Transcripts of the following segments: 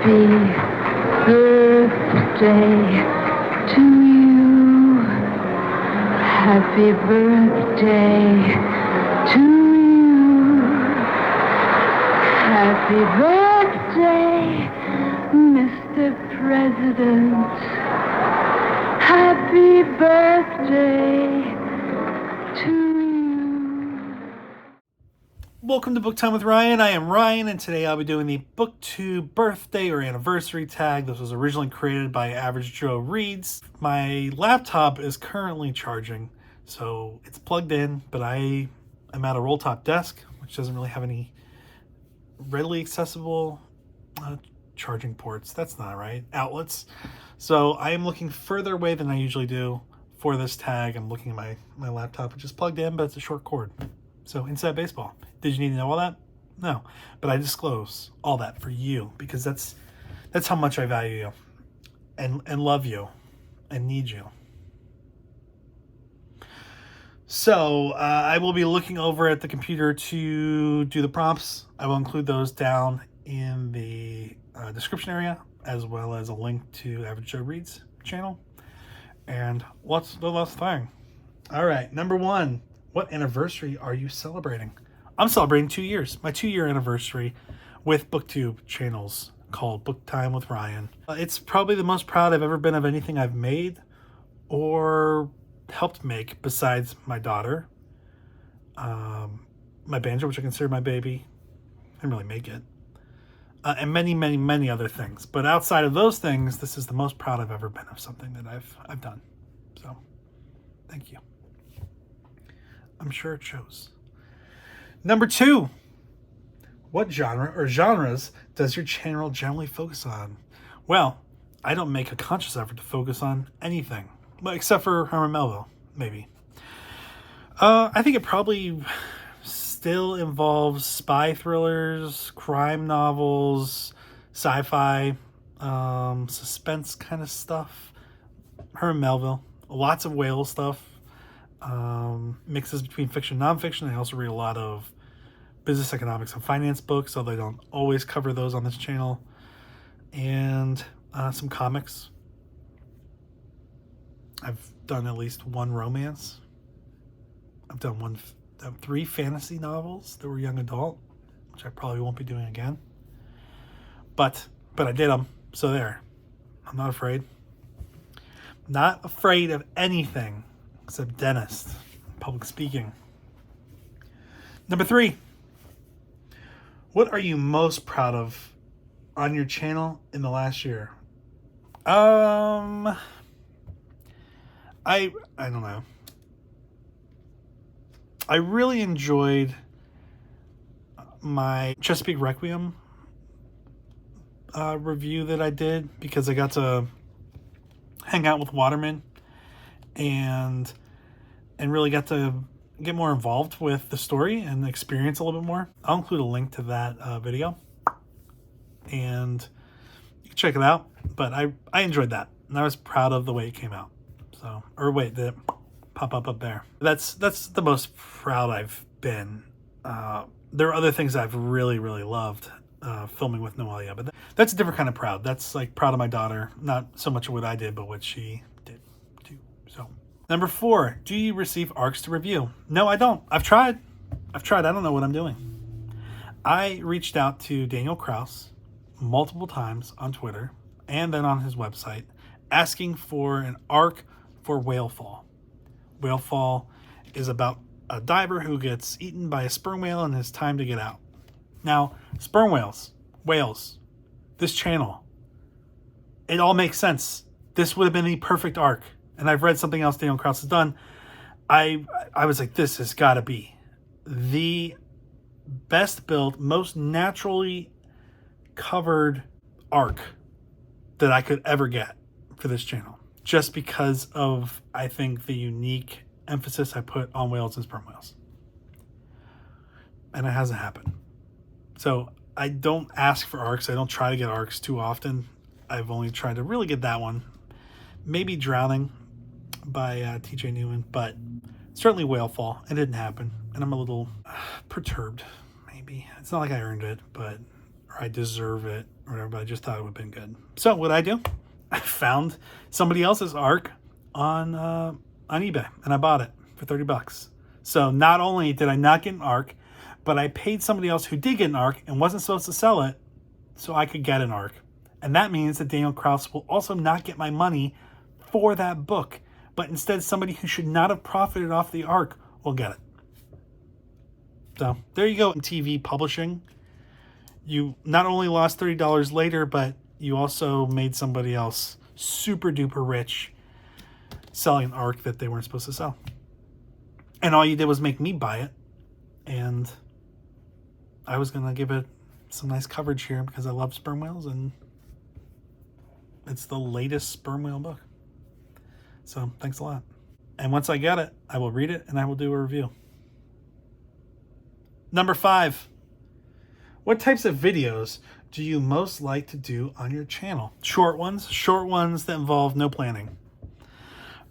Happy birthday to you. Happy birthday to you. Happy birthday, Mr. President. Happy birthday to you. Welcome to Book Time with Ryan. I am Ryan, and today I'll be doing the BookTube birthday or anniversary tag. This was originally created by Average Joe Reads. My laptop is currently charging, so it's plugged in, but I am at a roll-top desk, which doesn't really have any readily accessible charging ports. That's not right. Outlets. So I am looking further away than I usually do for this tag. I'm looking at my laptop, which is plugged in, but it's a short cord. So inside baseball. Did you need to know all that? No. But I disclose all that for you because that's how much I value you and love you and need you. So I will be looking over at the computer to do the prompts. I will include those down in the description area, as well as a link to Average Joe Reads channel. And what's the last thing? All right, number one. What anniversary are you celebrating? I'm celebrating 2 years. My 2-year anniversary with BookTube channels called Book Time with Ryan. It's probably the most proud I've ever been of anything I've made or helped make besides my daughter. My banjo, which I consider my baby. I didn't really make it. And many, many, many other things. But outside of those things, this is the most proud I've ever been of something that I've done. So, thank you. I'm sure it shows. Number two, what genre or genres does your channel generally focus on? Well, I don't make a conscious effort to focus on anything, except for Herman Melville, maybe. I think it probably still involves spy thrillers, crime novels, sci-fi, suspense kind of stuff. Herman Melville, lots of whale stuff. Mixes between fiction and nonfiction. I also read a lot of business, economics, and finance books, although I don't always cover those on this channel. And some comics. I've done at least one romance. I've done 3 fantasy novels that were young adult, which I probably won't be doing again. But I did them, so there. I'm not afraid. Not afraid of anything. Except dentist, public speaking. Number 3. What are you most proud of on your channel in the last year? I don't know. I really enjoyed my Chesapeake Requiem review that I did because I got to hang out with Waterman and really got to get more involved with the story and experience a little bit more. I'll include a link to that video, and you can check it out. But I enjoyed that, and I was proud of the way it came out. So, or wait, did it pop up there? That's the most proud I've been. There are other things I've really, really loved filming with Noelia, but that's a different kind of proud. That's like proud of my daughter, not so much of what I did, but what she did too. So, number 4, do you receive ARCs to review? No, I don't. I've tried. I don't know what I'm doing. I reached out to Daniel Kraus multiple times on Twitter and then on his website asking for an ARC for Whalefall. Whalefall is about a diver who gets eaten by a sperm whale and it's time to get out. Now, sperm whales, this channel, it all makes sense. This would have been the perfect arc. And I've read something else Daniel Kraus has done. I was like, this has got to be the best built, most naturally covered arc that I could ever get for this channel. Just because of, I think, the unique emphasis I put on whales and sperm whales. And it hasn't happened. So I don't ask for arcs. I don't try to get arcs too often. I've only tried to really get that one. Maybe Drowning by T.J. Newman, but certainly Whalefall. It didn't happen. And I'm a little perturbed, maybe. It's not like I earned it, but or I deserve it. or whatever, but I just thought it would have been good. So what I do, I found somebody else's arc on eBay, and I bought it for $30. So not only did I not get an arc, but I paid somebody else who did get an arc and wasn't supposed to sell it, so I could get an arc. And that means that Daniel Kraus will also not get my money for that book, but instead somebody who should not have profited off the arc will get it. So there you go. In TV publishing, you not only lost $30 later, but you also made somebody else super duper rich selling an arc that they weren't supposed to sell. And all you did was make me buy it. And I was going to give it some nice coverage here because I love sperm whales, and it's the latest sperm whale book. So thanks a lot. And once I get it, I will read it and I will do a review. Number 5. What types of videos do you most like to do on your channel? Short ones that involve no planning.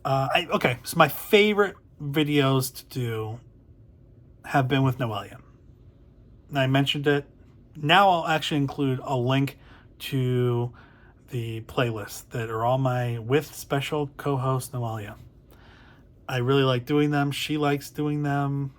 Okay, so my favorite videos to do have been with Noelia. And I mentioned it. Now I'll actually include a link to the playlist that are all my with special co-host Noelia. I really like doing them. She likes doing them.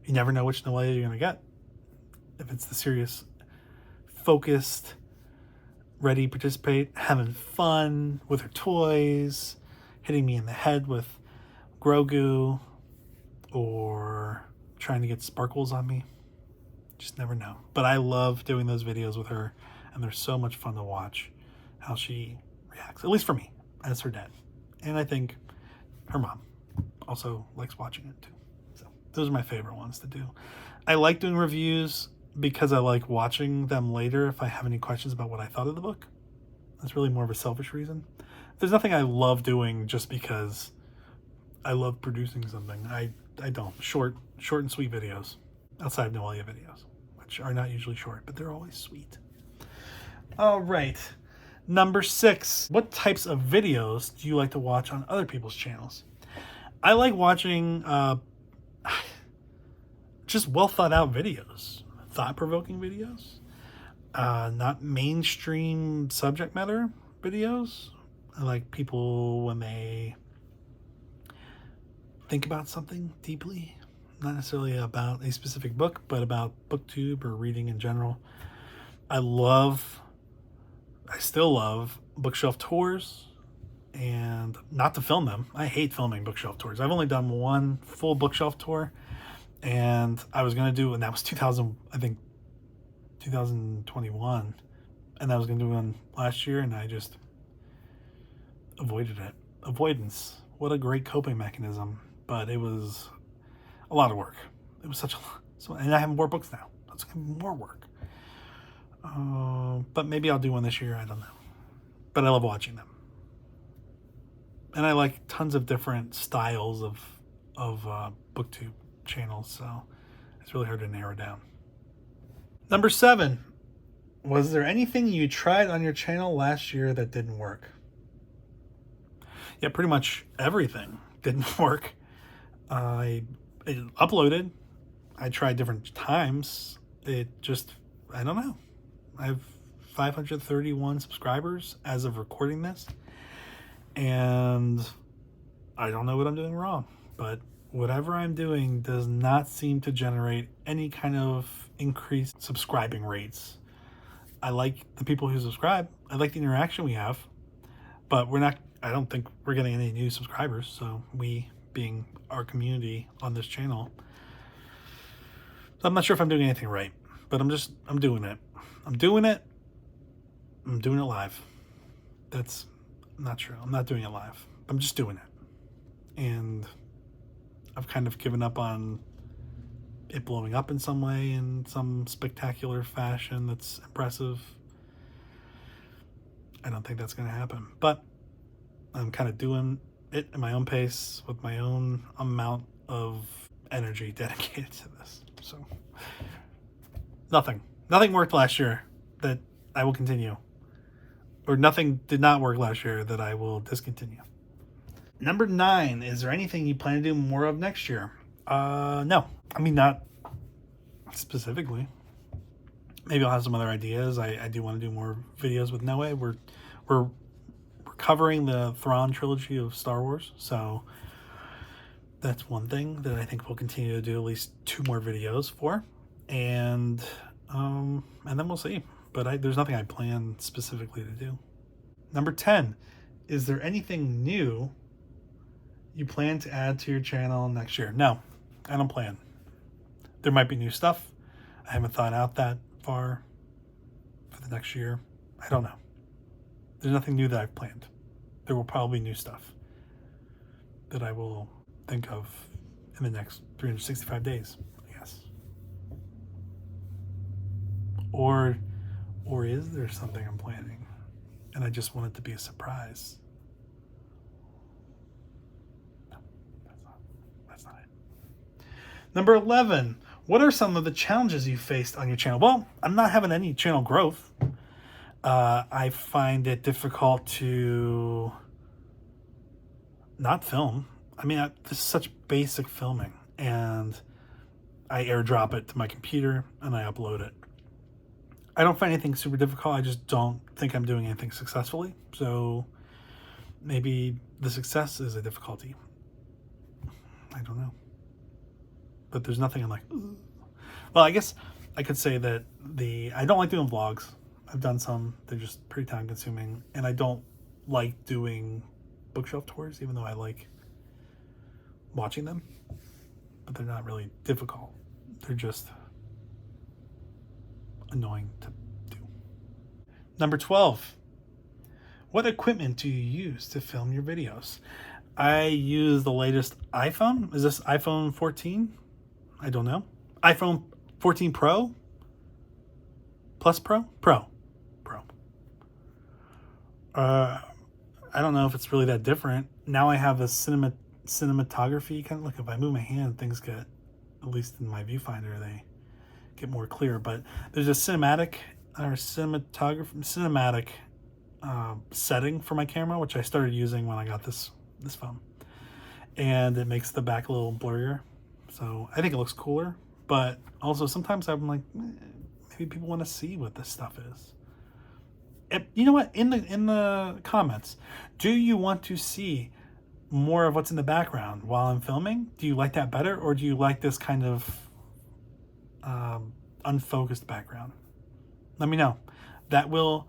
You never know which Noelia you're going to get. If it's the serious, focused, ready to participate, having fun with her toys, hitting me in the head with Grogu, or trying to get sparkles on me. Just never know. But I love doing those videos with her, and they're so much fun to watch how she reacts, at least for me, as her dad. And I think her mom also likes watching it too. So those are my favorite ones to do. I like doing reviews because I like watching them later if I have any questions about what I thought of the book. That's really more of a selfish reason. There's nothing I love doing just because I love producing something. I don't. Short and sweet videos outside of Noelia videos, which are not usually short, but they're always sweet. All right. Number 6. What types of videos do you like to watch on other people's channels? I like watching just well thought out videos, thought-provoking videos, not mainstream subject matter videos. I like people when they think about something deeply, not necessarily about a specific book, but about BookTube or reading in general. I still love bookshelf tours, and not to film them. I hate filming bookshelf tours. I've only done one full bookshelf tour, and I was going to do, and that was 2021, and I was going to do one last year, and I just avoided it. Avoidance. What a great coping mechanism, but it was a lot of work. It was such a lot. So, and I have more books now. That's going to be more work. But maybe I'll do one this year. I don't know. But I love watching them. And I like tons of different styles of BookTube channels, so it's really hard to narrow down. Number 7. Was there anything you tried on your channel last year that didn't work? Yeah, pretty much everything didn't work. I uploaded. I tried different times. I don't know. I have 531 subscribers as of recording this. And I don't know what I'm doing wrong. But whatever I'm doing does not seem to generate any kind of increased subscribing rates. I like the people who subscribe. I like the interaction we have. But I don't think we're getting any new subscribers. So we, being our community on this channel. So I'm not sure if I'm doing anything right. But I'm doing it. I'm doing it live. That's not true. I'm not doing it live. I'm just doing it. And I've kind of given up on it blowing up in some way, in some spectacular fashion that's impressive. I don't think that's going to happen. But I'm kind of doing it at my own pace with my own amount of energy dedicated to this. So nothing worked last year that I will continue. Or nothing did not work last year that I will discontinue. Number 9, is there anything you plan to do more of next year? No. I mean, not specifically. maybe I'll have some other ideas. I do want to do more videos with Noe. We're covering the Thrawn trilogy of Star Wars, so that's one thing that I think we'll continue to do at least 2 more videos for, and then we'll see. But there's nothing I plan specifically to do. Number 10, is there anything new you plan to add to your channel next year? No, I don't plan. There might be new stuff. I haven't thought out that far for the next year. I don't know. There's nothing new that I've planned. There will probably be new stuff that I will think of in the next 365 days, I guess. Or is there something I'm planning and I just want it to be a surprise? No, that's not it. Number 11, what are some of the challenges you faced on your channel? Well, I'm not having any channel growth. I find it difficult to not film. I mean, this is such basic filming, and I airdrop it to my computer and I upload it. I don't find anything super difficult. I just don't think I'm doing anything successfully. So maybe the success is a difficulty. I don't know. But there's nothing I'm like, ugh. Well, I guess I could say that I don't like doing vlogs. I've done some. They're just pretty time consuming. And I don't like doing bookshelf tours, even though I like watching them. But they're not really difficult. They're just annoying to do. Number 12, what equipment do you use to film your videos? I use the latest iPhone. Is this iPhone 14? I don't know. iPhone 14 Pro? Plus Pro? Pro. I don't know if it's really that different. Now I have a cinematography kind of look. If I move my hand, things get, at least in my viewfinder, they get more clear. But there's a cinematic setting for my camera, which I started using when I got this phone, and it makes the back a little blurrier. So I think it looks cooler. But also sometimes I'm like, maybe people want to see what this stuff is. You know what? In the comments, do you want to see more of what's in the background while I'm filming? Do you like that better, or do you like this kind of unfocused background? Let me know. That will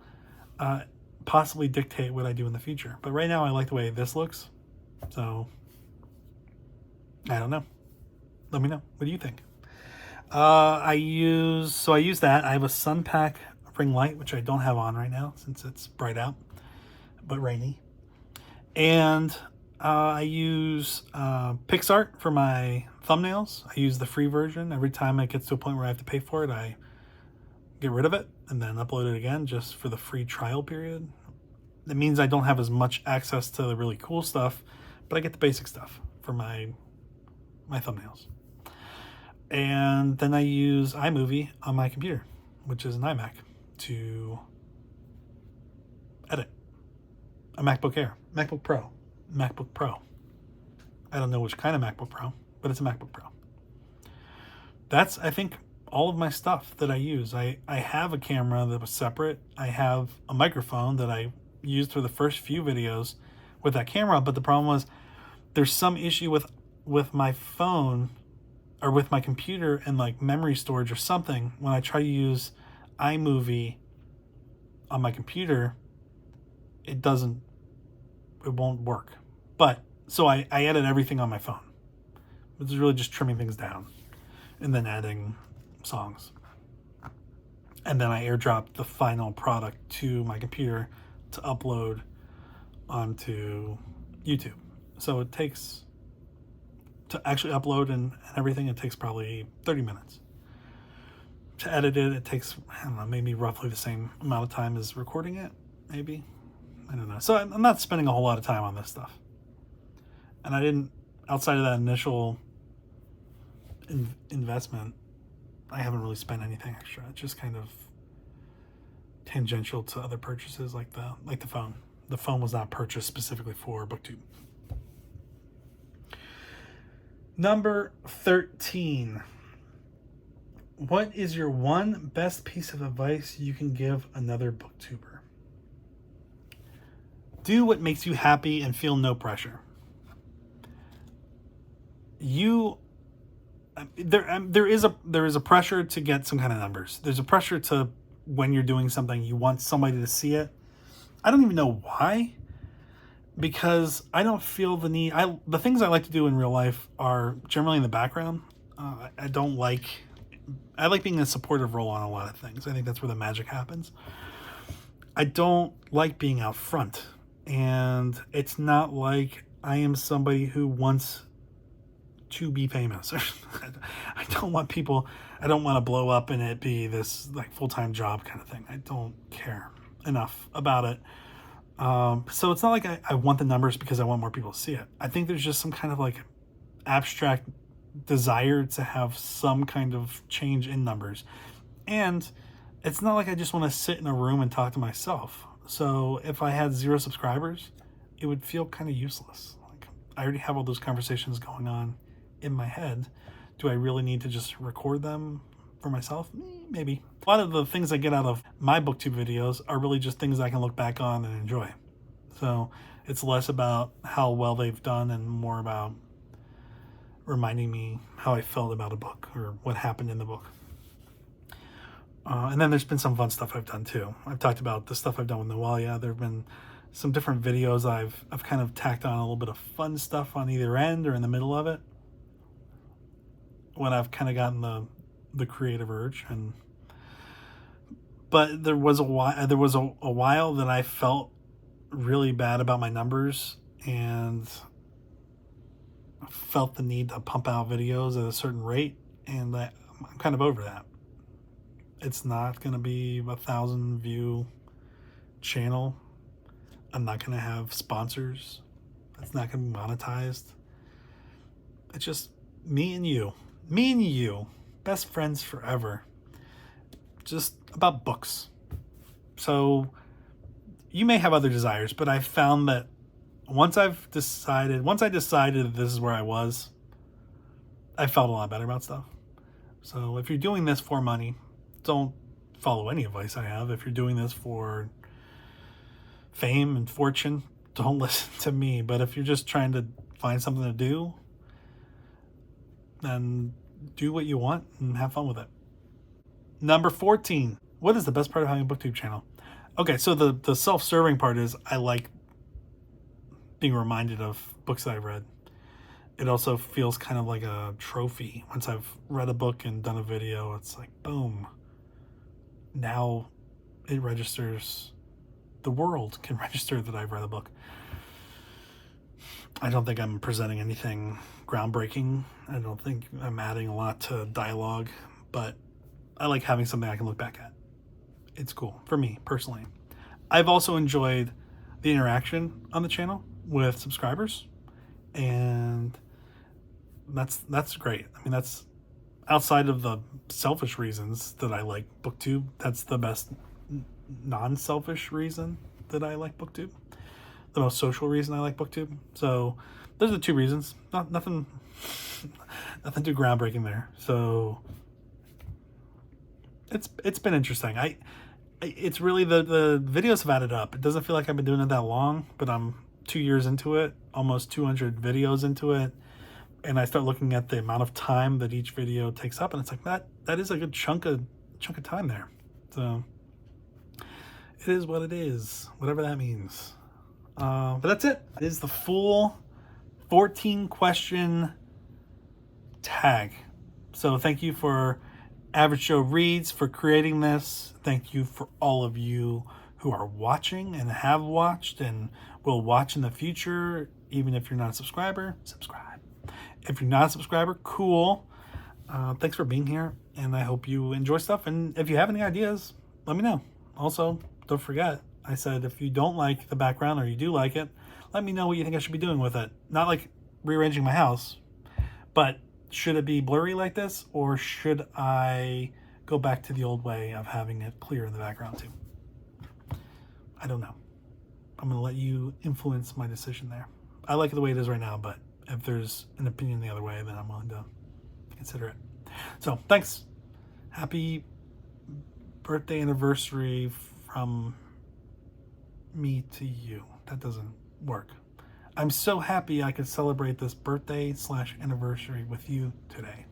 possibly dictate what I do in the future. But right now I like the way this looks. So I don't know. Let me know. What do you think? I use that. I have a Sunpack ring light, which I don't have on right now since it's bright out, but rainy. And I use Pixart for my thumbnails. I use the free version. Every time it gets to a point where I have to pay for it, I get rid of it and then upload it again just for the free trial period. That means I don't have as much access to the really cool stuff, but I get the basic stuff for my thumbnails. And then I use iMovie on my computer, which is an iMac, to edit. A MacBook Air, MacBook Pro. I don't know which kind of MacBook Pro, but it's a MacBook Pro. That's, I think, all of my stuff that I use. I have a camera that was separate. I have a microphone that I used for the first few videos with that camera, but the problem was there's some issue with my phone or with my computer and like memory storage or something. When I try to use iMovie on my computer, it won't work. But so I edit everything on my phone. It's really just trimming things down and then adding songs. And then I airdrop the final product to my computer to upload onto YouTube. So it takes, to actually upload and everything, it takes probably 30 minutes. To edit it, it takes, I don't know, maybe roughly the same amount of time as recording it, maybe. I don't know. So I'm not spending a whole lot of time on this stuff. And I didn't, outside of that initial investment, I haven't really spent anything extra. It's just kind of tangential to other purchases like the phone. The phone was not purchased specifically for BookTube. Number 13. What is your one best piece of advice you can give another booktuber? Do what makes you happy and feel no pressure. There is a pressure to get some kind of numbers. There's a pressure to, when you're doing something, you want somebody to see it. I don't even know why, because I don't feel the need. The things I like to do in real life are generally in the background. I like being in a supportive role on a lot of things. I think that's where the magic happens. I don't like being out front, and it's not like I am somebody who wants to be famous. I don't want to blow up and it be this like full-time job kind of thing. I don't care enough about it. So it's not like I want the numbers because I want more people to see it. I think there's just some kind of like abstract desire to have some kind of change in numbers. And it's not like I just want to sit in a room and talk to myself. So if I had 0 subscribers, it would feel kind of useless. Like, I already have all those conversations going on in my head. Do I really need to just record them for myself? Maybe. A lot of the things I get out of my BookTube videos are really just things I can look back on and enjoy. So it's less about how well they've done and more about reminding me how I felt about a book or what happened in the book. And then there's been some fun stuff I've done too. I've talked about the stuff I've done with Noelia. There have been some different videos I've kind of tacked on a little bit of fun stuff on either end or in the middle of it, when I've kind of gotten the creative urge. But there was a while that I felt really bad about my numbers and felt the need to pump out videos at a certain rate, and I'm kind of over that. It's not going to be a 1,000 view channel. I'm not going to have sponsors. It's not going to be monetized. It's just me and you, best friends forever, just about books. So you may have other desires, but I've found that once I decided that this is where I was, I felt a lot better about stuff. So if you're doing this for money, don't follow any advice I have. If you're doing this for fame and fortune, don't listen to me. But if you're just trying to find something to do, then do what you want and have fun with it. Number 14. What is the best part of having a BookTube channel? Okay, so the self-serving part is I like being reminded of books that I've read. It also feels kind of like a trophy. Once I've read a book and done a video, it's like, boom. Now it registers. The world can register that I've read a book. I don't think I'm presenting anything groundbreaking. I don't think I'm adding a lot to dialogue, but I like having something I can look back at. It's cool for me personally. I've also enjoyed the interaction on the channel with subscribers, and that's great. I mean, that's outside of the selfish reasons that I like BookTube. That's the best non-selfish reason that I like BookTube. The most social reason I like BookTube. So those are the 2 reasons. Nothing too groundbreaking there. So it's been interesting. It's really the videos have added up. It doesn't feel like I've been doing it that long, but I'm 2 years into it, almost 200 videos into it, and I start looking at the amount of time that each video takes up, and it's like that is a good chunk of time there. So it is what it is, whatever that means. But that's it. It is the full 14 question tag. So thank you for Average Joe Reads for creating this. Thank you for all of you who are watching and have watched and will watch in the future. Even if you're not a subscriber, subscribe. If you're not a subscriber, cool. Thanks for being here, and I hope you enjoy stuff. And if you have any ideas, let me know. Also, don't forget, I said if you don't like the background or you do like it, let me know what you think I should be doing with it. Not like rearranging my house, but should it be blurry like this, or should I go back to the old way of having it clear in the background too? I don't know. I'm going to let you influence my decision there. I like it the way it is right now, but if there's an opinion the other way, then I'm willing to consider it. So thanks. Happy birthday anniversary from me to you. That doesn't work. I'm so happy I could celebrate this birthday/anniversary with you today.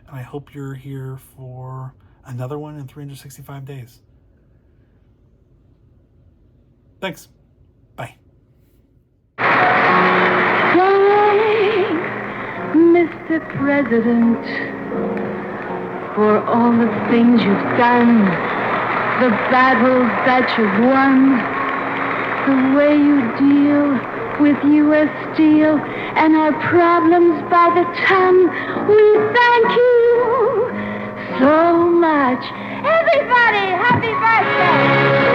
And I hope you're here for another one in 365 days. Thanks. Bye. Thanks, Mr. President, for all the things you've done, the battles that you've won, the way you deal with U.S. Steel and our problems by the ton. We thank you so much. Everybody, happy birthday!